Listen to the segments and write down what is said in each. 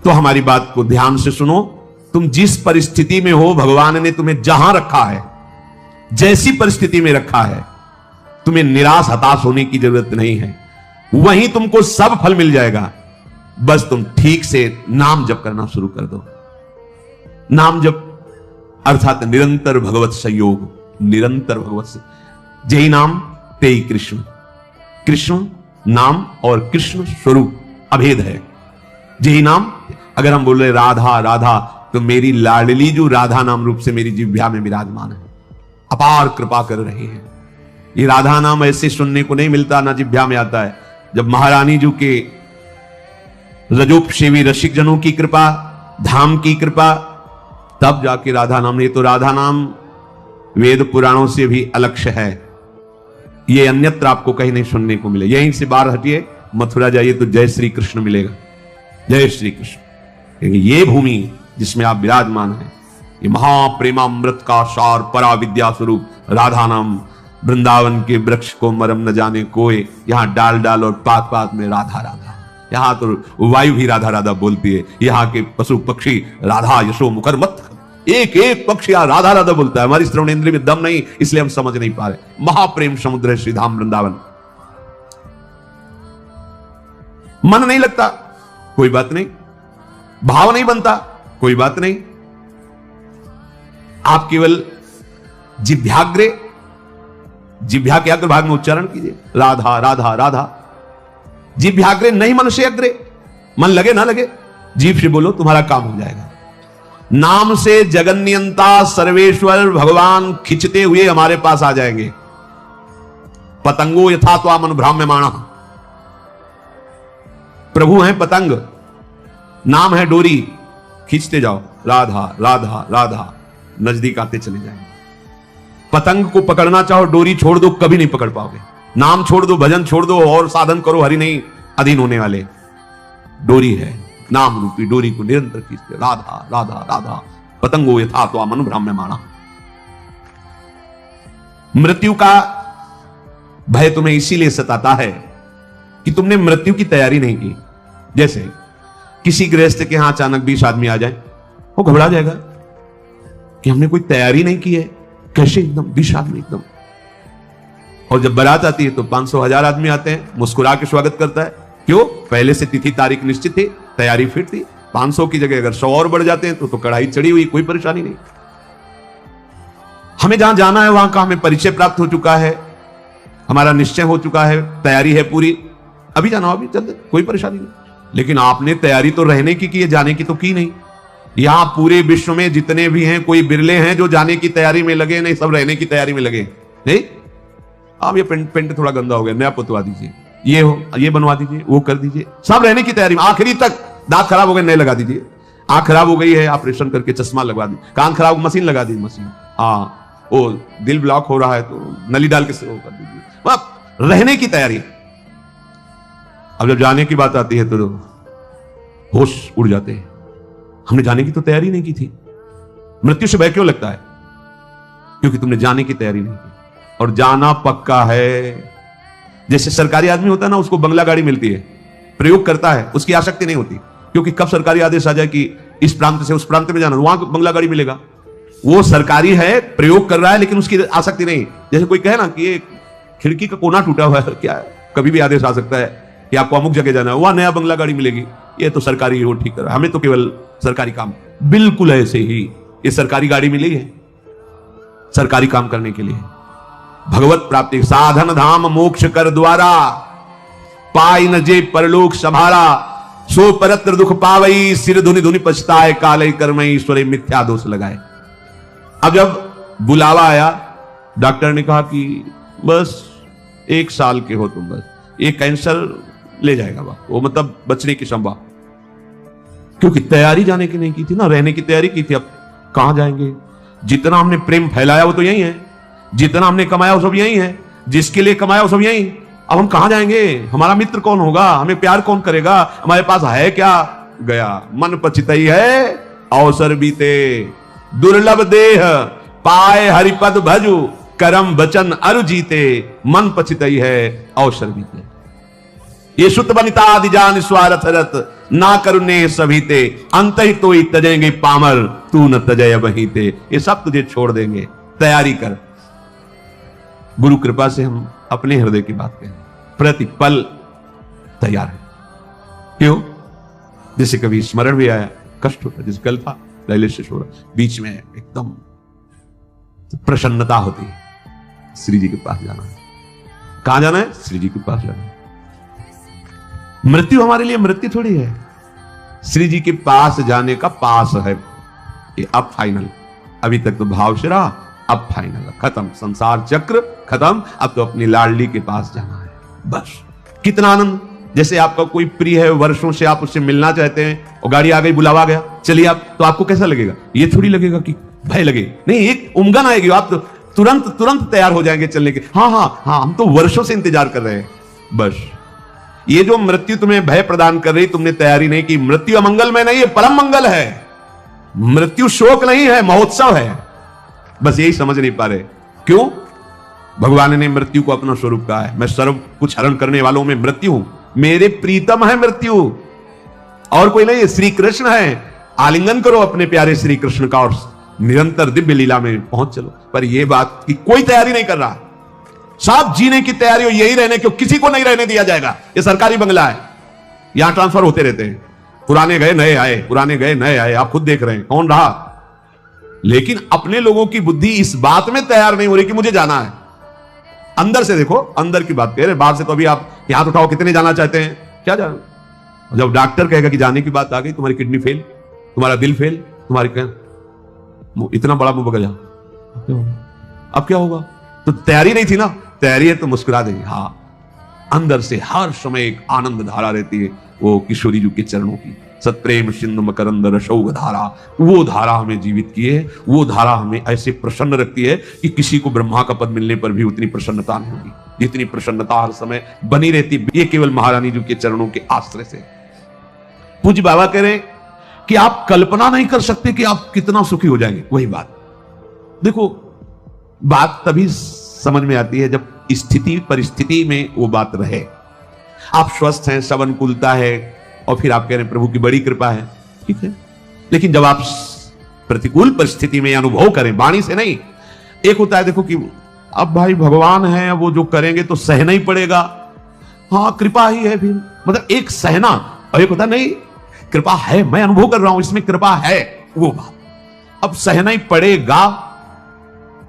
तो हमारी बात को ध्यान से सुनो। तुम जिस परिस्थिति में हो, भगवान ने तुम्हें जहां रखा है, जैसी परिस्थिति में रखा है, तुम्हें निराश हताश होने की जरूरत नहीं है। वहीं तुमको सब फल मिल जाएगा। बस तुम ठीक से नाम जप करना शुरू कर दो। नाम जप अर्थात निरंतर भगवत संयोग, निरंतर भगवत से जय नाम तेई कृष्ण। कृष्ण नाम और कृष्ण स्वरूप अभेद है। जय नाम, अगर हम बोल रहे राधा राधा, तो मेरी लाडली जो राधा नाम रूप से मेरी जिह्वा में विराजमान है, अपार कृपा कर रही है। ये राधा नाम ऐसे सुनने को नहीं मिलता, ना जिह्वा में आता है। जब महारानी जी के रजोपसेवी रसिक जनों की कृपा, धाम की कृपा, तब जाके राधा नाम। ये तो राधा नाम वेद पुराणों से भी अलक्ष्य है। ये अन्यत्र आपको कहीं नहीं सुनने को मिले। यहीं से बाहर हटिए, मथुरा जाइए तो जय श्री कृष्ण मिलेगा, जय श्री कृष्ण। क्योंकि ये भूमि जिसमें आप विराजमान हैं, ये महाप्रेमामृत का सार परा विद्या स्वरूप राधा नाम। वृंदावन के वृक्ष को मरम न जाने कोई, यहां डाल डाल और पात पात में राधा राधा। यहां तो वायु भी राधा राधा बोलती है, यहां के पशु पक्षी राधा यशो मुखर मत, एक एक पक्षी राधा राधा बोलता है। हमारी श्रवण इंद्रिय में दम नहीं, इसलिए हम समझ नहीं पा रहे। महाप्रेम समुद्र है श्रीधाम वृंदावन। मन नहीं लगता, कोई बात नहीं। भाव नहीं बनता, कोई बात नहीं। आप केवल जिभ्याग्रे, जिभ्या के अग्र भाग में उच्चारण कीजिए, राधा राधा राधा। जिभ्याग्रे नहीं मन से अग्रे। मन लगे ना लगे, जीभ से बोलो, तुम्हारा काम हो जाएगा। नाम से जगन्नियंता सर्वेश्वर भगवान खिंचते हुए हमारे पास आ जाएंगे। पतंगो यथा त्वा मन भ्राम्यमाणः। प्रभु हैं पतंग, नाम है डोरी, खींचते जाओ, राधा राधा राधा, नजदीक आते चले जाएंगे। पतंग को पकड़ना चाहो, डोरी छोड़ दो, कभी नहीं पकड़ पाओगे। नाम छोड़ दो, भजन छोड़ दो और साधन करो, हरि नहीं अधीन होने वाले। डोरी है, नाम रूपी डोरी को निरंतर खींचते, राधा राधा राधा। पतंगो यथा त्वा मन भ्राम्यमाणः। मृत्यु का भय तुम्हें इसीलिए सताता है कि तुमने मृत्यु की तैयारी नहीं की। जैसे किसी गृहस्थ के यहां अचानक 20 आदमी आ जाए, वो घबरा जाएगा कि हमने कोई तैयारी नहीं की है, कैसे एकदम 20 आदमी एकदम। और जब बारात आती है तो 500 1000 आदमी आते हैं, मुस्कुरा के स्वागत करता है। क्यों? पहले से तिथि तारीख निश्चित थी, तैयारी फिट थी। 500 की जगह अगर 100 और बढ़ जाते हैं तो कढ़ाई चढ़ी हुई, कोई परेशानी नहीं। हमें जहां जाना है वहां का हमें परिचय प्राप्त हो चुका है, हमारा निश्चय हो चुका है, तैयारी है पूरी, अभी जाना अभी चल, कोई परेशानी नहीं। लेकिन आपने तैयारी तो रहने की है, जाने की तो की नहीं। यहां पूरे विश्व में जितने भी हैं, कोई बिरले हैं जो जाने की तैयारी में लगे, नहीं सब रहने की तैयारी में लगे। नहीं, आप ये पेंट थोड़ा गंदा हो गया, नया पुतवा दीजिए, ये हो ये बनवा दीजिए, वो कर दीजिए, सब रहने की तैयारी में। आखिरी तक दांत खराब हो गए, नए लगा दीजिए। आंख खराब हो गई है, ऑपरेशन करके चश्मा लगवा दी। कान खराब, मशीन लगा दी, मशीन। हाँ, वो दिल ब्लॉक हो रहा है तो नली डाल के वो कर दीजिए। रहने की तैयारी। अब जब जाने की बात आती है तो होश उड़ जाते हैं। हमने जाने की तो तैयारी नहीं की थी। मृत्यु से भय क्यों लगता है? क्योंकि तुमने जाने की तैयारी नहीं की, और जाना पक्का है। जैसे सरकारी आदमी होता है ना, उसको बंगला गाड़ी मिलती है, प्रयोग करता है, उसकी आसक्ति नहीं होती, क्योंकि कब सरकारी आदेश आ जाए कि इस प्रांत से उस प्रांत में जाना, वहां बंगला गाड़ी मिलेगा। वो सरकारी है, प्रयोग कर रहा है, लेकिन उसकी आसक्ति नहीं। जैसे कोई कहे ना कि ये खिड़की का कोना टूटा हुआ है, क्या है, कभी भी आदेश आ सकता है कि आपको अमुक जगह जाना है, वहां नया बंगला गाड़ी मिलेगी, ये तो सरकारी वो ठीक कर रहा है, हमें तो केवल सरकारी काम। बिल्कुल ऐसे ही ये सरकारी गाड़ी मिली है सरकारी काम करने के लिए। भगवत प्राप्ति साधन धाम मोक्ष कर द्वारा, पाई न जे परलोक संभारा, सो परत्र दुख पावई, सिर धुनि धुनि पछताए, काले कर्मई ईश्वरे मिथ्या दोष लगाए। अब जब बुलावा आया, डॉक्टर ने कहा कि बस 1 साल के हो तुम, बस ये कैंसर ले जाएगा वो, मतलब बचने की संभावना। क्योंकि तैयारी जाने की नहीं की थी ना, रहने की तैयारी की थी। अब कहां जाएंगे? जितना हमने प्रेम फैलाया वो तो यही है, जितना हमने कमाया वो सब यही है, जिसके लिए कमाया वो सब यही। अब हम कहां जाएंगे? हमारा मित्र कौन होगा? हमें प्यार कौन करेगा? हमारे पास है क्या? गया। मन पछितई है अवसर बीते, दुर्लभ देह पाए हरिपद भजु, करम वचन अरु जीते, मन पछितई है अवसर बीते। ये सुत बनिता आदि जान स्वार्थ रत, ना करुणे सभी ते, अंत ही तो ही तजेंगे पामर, तू न तजय वहीं ते। ये सब तुझे छोड़ देंगे, तैयारी कर। गुरु कृपा से हम अपने हृदय की बात कहें, प्रतिपल तैयार है। क्यों? जैसे कभी स्मरण भी आया, कष्ट होता, जैसे कल था लैलेश हो रहा, बीच में एकदम प्रसन्नता होती है, श्री जी के पास जाना है। कहां जाना है? श्री जी के पास जाना है। मृत्यु हमारे लिए मृत्यु थोड़ी है, श्री जी के पास जाने का पास है ये। अब फाइनल, अभी तक तो भाव से रहा, अब फाइनल, खत्म, संसार चक्र खत्म, अब तो अपनी लाडली के पास जाना है बस। कितना आनंद! जैसे आपका कोई प्रिय है, वर्षों से आप उससे मिलना चाहते हैं और गाड़ी आ गई, बुलावा गया, चलिए आप, तो आपको कैसा लगेगा? ये थोड़ी लगेगा कि भय लगे, नहीं, एक उमगन आएगी, आप तो तुरंत तैयार हो जाएंगे चलने के। हाँ, हम तो वर्षों से इंतजार कर रहे हैं बस। ये जो मृत्यु तुम्हें भय प्रदान कर रही, तुमने तैयारी नहीं की। मृत्यु अमंगल में नहीं है, परम मंगल है। मृत्यु शोक नहीं है, महोत्सव है। बस यही समझ नहीं पा रहे। क्यों? भगवान ने मृत्यु को अपना स्वरूप कहा है, मैं सर्व कुछ हरण करने वालों में मृत्यु हूं, मेरे प्रीतम है मृत्यु, और कोई नहीं है, श्री कृष्ण है। आलिंगन करो अपने प्यारे श्री कृष्ण का और निरंतर दिव्य लीला में पहुंच चलो। पर यह बात की कोई तैयारी नहीं कर रहा। सब जीने की तैयारी हो, यही रहने की, किसी को नहीं रहने दिया जाएगा। ये सरकारी बंगला है, यहां ट्रांसफर होते रहते हैं, पुराने गए नए आए, पुराने गए नए आए, आप खुद देख रहे हैं कौन रहा। लेकिन अपने लोगों की बुद्धि इस बात में तैयार नहीं हो रही कि मुझे जाना है। अंदर से देखो, अंदर की बात कह रहे, बाहर से तो अभी आप हाथ उठाओ, कितने जाना चाहते हैं? क्या जाना? जब डॉक्टर कहेगा कि जाने की बात आ गई, तुम्हारी किडनी फेल, तुम्हारा दिल फेल, तुम्हारी इतना बड़ा मुंह बगल जा, अब क्या होगा? तो तैयारी नहीं थी ना, तैयारी है तो मुस्कुरा देंगे। हाँ, अंदर से हर समय एक आनंद धारा रहती है, वो किशोरी जी के चरणों की। सत्प्रेम सिंधु मकरंद रसौघ धारा, वो धारा हमें जीवित की है, वो धारा हमें ऐसे प्रसन्न रखती है कि किसी को ब्रह्मा का पद मिलने पर भी उतनी प्रसन्नता नहीं होगी जितनी प्रसन्नता हर समय बनी रहती, ये केवल महारानी जी के चरणों के आश्रय से। पूज्य बाबा कह रहे हैं कि आप कल्पना नहीं कर सकते कि आप कितना सुखी हो जाएंगे। वही बात देखो, बात तभी समझ में आती है जब स्थिति परिस्थिति में वो बात रहे। आप स्वस्थ हैं, सब अनुकूलता है, और फिर आप कह रहे हैं प्रभु की बड़ी कृपा है, ठीक है। लेकिन जब आप प्रतिकूल परिस्थिति में अनुभव करें, वाणी से नहीं, एक होता है देखो कि अब भाई भगवान है, वो जो करेंगे तो सहना ही पड़ेगा, हाँ कृपा ही है, फिर मतलब एक सहना, और एक होता नहीं कृपा है, मैं अनुभव कर रहा हूं इसमें कृपा है, वो बात अब सहना ही पड़ेगा।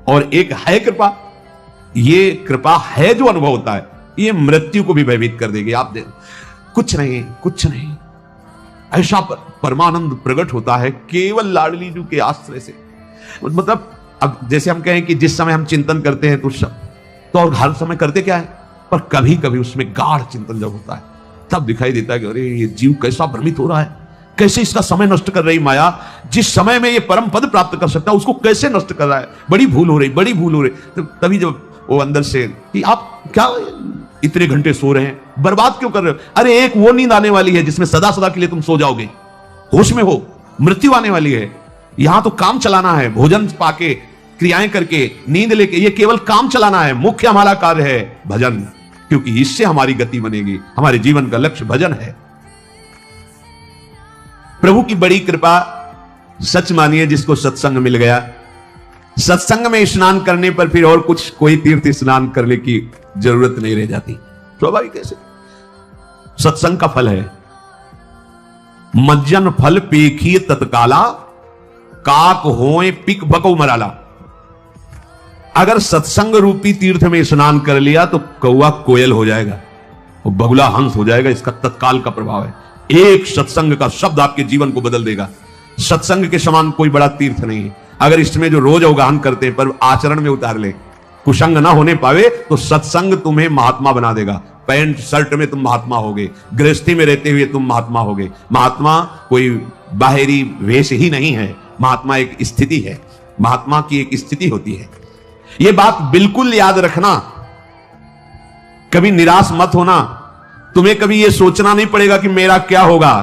और एक है कृपा, ये कृपा है जो अनुभव होता है, ये मृत्यु को भी भयभीत कर देगी। आप देखो, कुछ नहीं, ऐसा परमानंद प्रकट होता है केवल लाडली जी के आश्रय से। मतलब अब जैसे हम कहें कि जिस समय हम चिंतन करते हैं तो और हर समय करते क्या है, पर कभी कभी उसमें गाढ़ चिंतन जब होता है तब दिखाई देता है कि अरे ये जीव कैसा भ्रमित हो रहा है, कैसे इसका समय नष्ट कर रही माया, जिस समय में ये परम पद प्राप्त कर सकता है उसको कैसे नष्ट कर रहा है, बड़ी भूल हो रही। तो तभी जब वो अंदर से कि आप क्या इतने घंटे सो रहे हैं, बर्बाद क्यों कर रहे हो? अरे एक वो नींद आने वाली है जिसमें सदा सदा के लिए तुम सो जाओगे, होश में हो, मृत्यु आने वाली है। यहां तो काम चलाना है, भोजन पाके, क्रियाएं करके, नींद लेके, ये केवल काम चलाना है। मुख्य हमारा कार्य है भजन, क्योंकि इससे हमारी गति बनेगी। हमारे जीवन का लक्ष्य भजन है। प्रभु की बड़ी कृपा, सच मानिए जिसको सत्संग मिल गया, सत्संग में स्नान करने पर फिर और कुछ कोई तीर्थ स्नान करने की जरूरत नहीं रह जाती। स्वाभाविक कैसे? सत्संग का फल है, मज्जन फल पेखिए तत्काला, काक होए पिक बको मराला। अगर सत्संग रूपी तीर्थ में स्नान कर लिया तो कौवा कोयल हो जाएगा और बगुला हंस हो जाएगा। इसका तत्काल का प्रभाव है। एक सत्संग का शब्द आपके जीवन को बदल देगा। सत्संग के समान कोई बड़ा तीर्थ नहीं है। अगर इसमें जो रोज अवगाहन करते हैं पर आचरण में उतार ले, कुसंग ना होने पावे, तो सत्संग तुम्हें महात्मा बना देगा। पैंट शर्ट में तुम महात्मा होगे, गृहस्थी में रहते हुए तुम महात्मा होगे। महात्मा कोई बाहरी वेश ही नहीं है, महात्मा एक स्थिति है, महात्मा की एक स्थिति होती है। यह बात बिल्कुल याद रखना, कभी निराश मत होना। तुम्हें कभी यह सोचना नहीं पड़ेगा कि मेरा क्या होगा,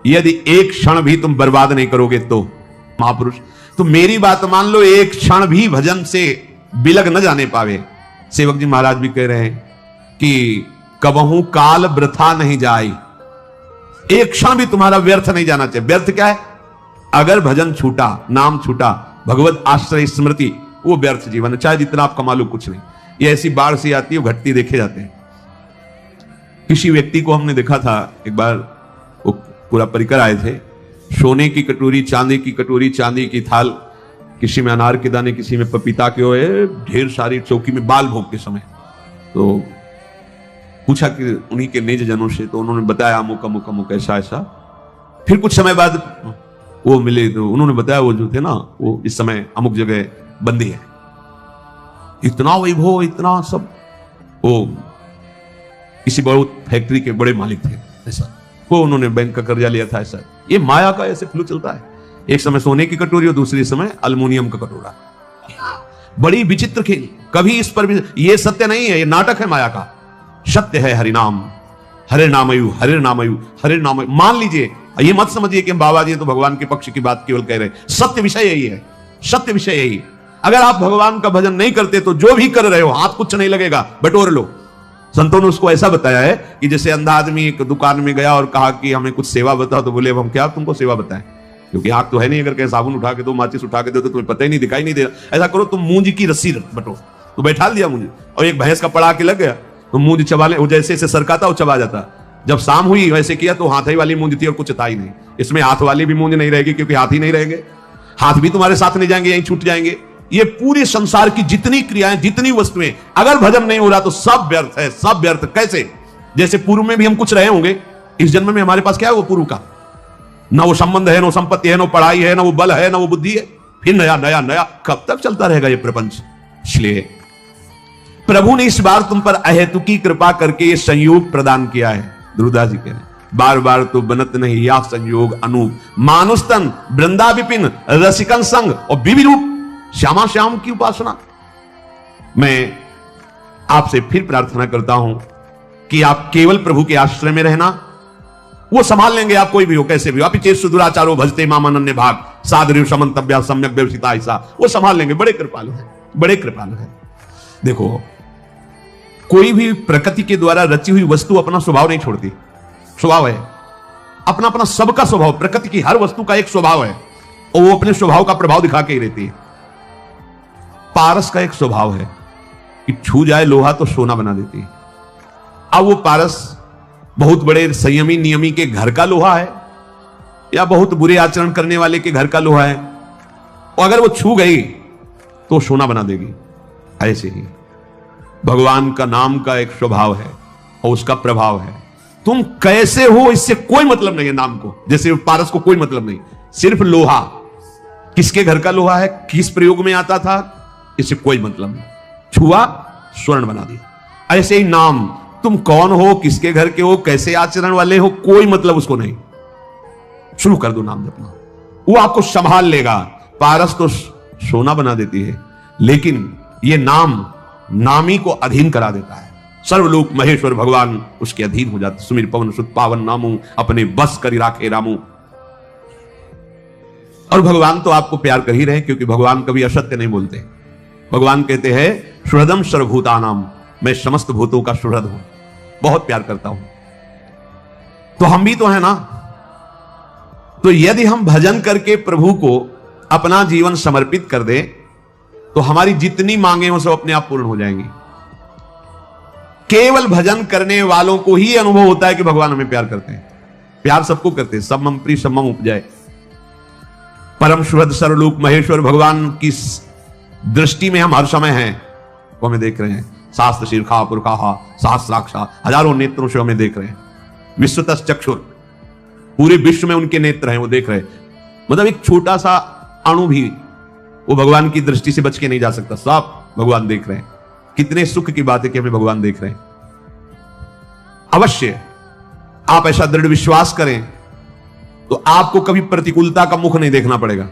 यदि एक क्षण भी तुम बर्बाद नहीं करोगे तो। महापुरुष तो मेरी बात मान लो, एक क्षण भी भजन से बिलग न जाने पावे। सेवक जी महाराज भी कह रहे हैं कि कबहू काल वृथा नहीं जाए। एक क्षण भी तुम्हारा व्यर्थ नहीं जाना चाहिए। व्यर्थ क्या है? अगर भजन छूटा, नाम छूटा, भगवत आश्रय स्मृति, वो व्यर्थ जीवन है, चाहे जितना आप कमा लो, कुछ नहीं। ये ऐसी बाढ़ सी आती है, वो घटती देखे जाते हैं। किसी व्यक्ति को हमने देखा था एक बार, वो पूरा परिकर आए थे, सोने की कटोरी, चांदी की कटोरी, चांदी की थाल, किसी में अनार के दाने, किसी में पपीता के हुए, ढेर सारी चौकी में बाल भोग के समय। तो पूछा कि उन्हीं के निज जनों से, तो उन्होंने बताया अमुक अमुक अमुक ऐसा ऐसा। फिर कुछ समय बाद वो मिले तो उन्होंने बताया वो जो थे ना, वो इस समय अमुक जगह बंदी है। इतना वैभव, इतना सब, वो किसी बहुत फैक्ट्री के बड़े मालिक थे ऐसा, वो उन्होंने बैंक का कर्जा लिया था ऐसा। ये माया का ऐसे फ्लू चलता है, एक समय सोने की कटोरी और दूसरे समय अल्युमिनियम का कटोरा। बड़ी विचित्र खेल। कभी इस पर भी, ये सत्य नहीं है, ये नाटक है माया का। सत्य है हरिनाम, हरे नामयु, हरे नामयु, हरे नामयु। मान लीजिए, ये मत समझिए कि हम बाबा जी तो भगवान के पक्ष की बात केवल कह रहे हैं। सत्य विषय यही है, सत्य विषय यही। अगर आप भगवान का भजन नहीं करते तो जो भी कर रहे हो हाथ कुछ नहीं लगेगा, बटोर लो। संतों ने उसको ऐसा बताया है कि जैसे अंधा आदमी एक दुकान में गया और कहा कि हमें कुछ सेवा बताओ, तो बोले हम क्या तुमको सेवा बताएं, क्योंकि आंख तो है नहीं, अगर कहीं साबुन उठा के दो, माचिस उठा के दो तो तुम्हें पता ही नहीं, दिखाई नहीं दे रहा। ऐसा करो, तुम मूंज की रस्सी बटो, तो बैठा दिया मुझे, और एक भैंस का पड़ा के लग गया, तो मूंज चबा ले, वो जैसे ऐसे सरकाता वो चबा जाता। जब शाम हुई वैसे किया तो हाथ ही वाली मूंज थी और कुछ था ही नहीं। इसमें हाथ वाली भी मूंज नहीं रहेगी, क्योंकि हाथ ही नहीं रहेंगे, हाथ भी तुम्हारे साथ नहीं जाएंगे, यहीं छूट जाएंगे। ये पूरे संसार की जितनी क्रियाएं, जितनी वस्तुएं, अगर भजन नहीं हो रहा तो सब व्यर्थ है, सब व्यर्थ। कैसे? जैसे पूर्व में भी हम कुछ रहे होंगे, इस जन्म में हमारे पास क्या है वो पूर्व का, ना वो संबंध है, ना संपत्ति है, ना पढ़ाई है, ना वो बल है, ना वो बुद्धि है। फिर नया नया नया, कब तक चलता रहेगा ये प्रपंच? इसलिए प्रभु ने इस बार तुम पर अहेतुकी कृपा करके ये संयोग प्रदान किया है। ध्रुवदास जी कह रहे हैं, बार बार तो बनत नहीं या संयोग अनूप, मानुस्तन वृंदा विपिन रसिकन संग और विविरूप श्यामा श्याम की उपासना। मैं आपसे फिर प्रार्थना करता हूं कि आप केवल प्रभु के आश्रय में रहना, वो संभाल लेंगे आप, कोई भी हो, कैसे भी हो। अपि सुदुराचारो भजते मामानन्य भाग सादृश समन्तव्या सम्यक व्यवसिता, ऐसा वो संभाल लेंगे। बड़े कृपालु हैं, बड़े कृपालु हैं। देखो, कोई भी प्रकृति के द्वारा रची हुई वस्तु अपना स्वभाव नहीं छोड़ती। स्वभाव है अपना अपना, सबका स्वभाव, प्रकृति की हर वस्तु का एक स्वभाव है, और वो अपने स्वभाव का प्रभाव दिखा के ही रहती है। पारस का एक स्वभाव है कि छू जाए लोहा तो सोना बना देती है। अब वो पारस बहुत बड़े संयमी नियमी के घर का लोहा है, या बहुत बुरे आचरण करने वाले के घर का लोहा है, और अगर वो छू गई तो सोना बना देगी। ऐसे ही भगवान का नाम का एक स्वभाव है और उसका प्रभाव है। तुम कैसे हो इससे कोई मतलब नहीं है नाम को, जैसे पारस को कोई मतलब नहीं। सिर्फ लोहा, किसके घर का लोहा है, किस प्रयोग में आता था, इससे कोई मतलब नहीं। छुआ, स्वर्ण बना दिया। ऐसे ही नाम, तुम कौन हो, किसके घर के हो, कैसे आचरण वाले हो, कोई मतलब उसको नहीं। शुरू कर दो नाम जपना, वो आपको संभाल लेगा। पारस तो सोना बना देती है, लेकिन ये नाम नामी को अधीन करा देता है। सर्वलोक महेश्वर भगवान उसके अधीन हो जाते। सुमिर पवन सुत पावन नामू, अपने बस करी राखे रामू। और भगवान तो आपको प्यार कर ही रहे, क्योंकि भगवान कभी असत्य नहीं बोलते। भगवान कहते हैं सुहृदम सर्वभूतानाम, मैं समस्त भूतों का सुहृद हूं, बहुत प्यार करता हूं। तो हम भी तो है ना। तो यदि हम भजन करके प्रभु को अपना जीवन समर्पित कर दें तो हमारी जितनी मांगे हो सब अपने आप पूर्ण हो जाएंगी। केवल भजन करने वालों को ही अनुभव होता है कि भगवान हमें प्यार करते हैं। प्यार सबको करते हैं, सब मम प्रिय सब मम उपजाए। परम सुहृद सर्वलोक महेश्वर भगवान की दृष्टि में हम हर समय हैं, वो हमें देख रहे हैं। शास्त्र शीर्षा पुरखा सहस्राक्षा, हजारों नेत्रों से हमें देख रहे हैं। विश्वतस चक्षुर, पूरे विश्व में उनके नेत्र हैं, वो देख रहे हैं। मतलब एक छोटा सा अणु भी वो भगवान की दृष्टि से बच के नहीं जा सकता, सब भगवान देख रहे हैं। कितने सुख की बात है कि हमें भगवान देख रहे हैं। अवश्य आप ऐसा दृढ़ विश्वास करें तो आपको कभी प्रतिकूलता का मुख नहीं देखना पड़ेगा।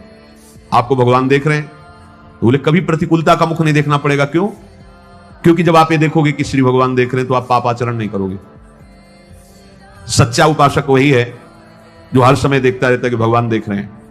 आपको भगवान देख रहे हैं तो बोले कभी प्रतिकूलता का मुख नहीं देखना पड़ेगा। क्यों? क्योंकि जब आप ये देखोगे कि श्री भगवान देख रहे हैं तो आप पाप आचरण नहीं करोगे। सच्चा उपासक वही है जो हर समय देखता रहता है कि भगवान देख रहे हैं।